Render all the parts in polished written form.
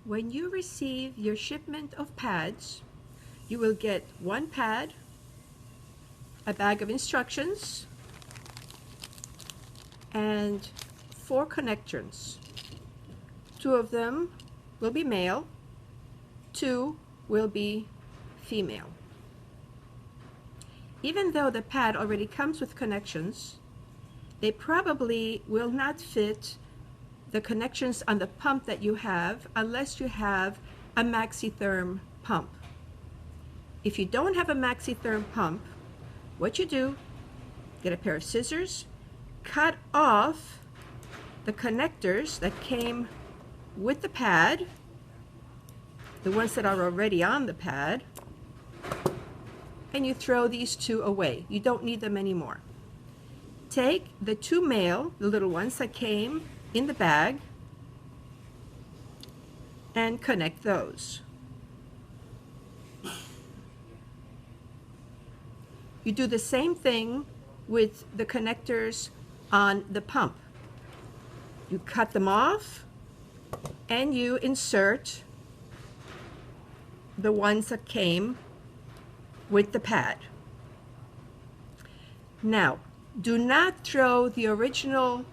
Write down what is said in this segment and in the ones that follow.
When you receive your shipment of pads, you will get one pad, a bag of instructions, and 4 connectors. 2 of them will be male, 2 will be female. Even though the pad already comes with connections, they probably will not fit the connections on the pump that you have unless you have a maxitherm pump. If you don't have a maxitherm pump, what you do, get a pair of scissors, cut off the connectors that came with the pad, the ones that are already on the pad, and you throw these 2 away. You don't need them anymore. Take the 2 male, the little ones that came in the bag, and connect those. You do the same thing with the connectors on the pump. You cut them off and you insert the ones that came with the pad. Now, do not throw the original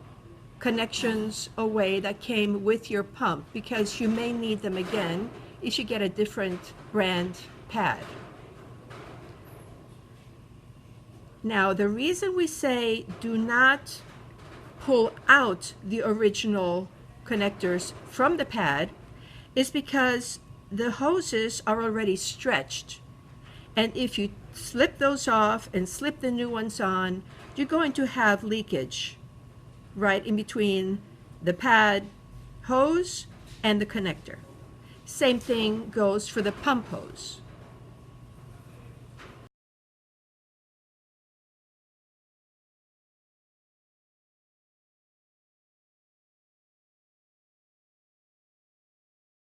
connections away that came with your pump, because you may need them again if you get a different brand pad. Now, the reason we say do not pull out the original connectors from the pad is because the hoses are already stretched. And if you slip those off and slip the new ones on, you're going to have leakage right in between the pad hose and the connector. Same thing goes for the pump hose.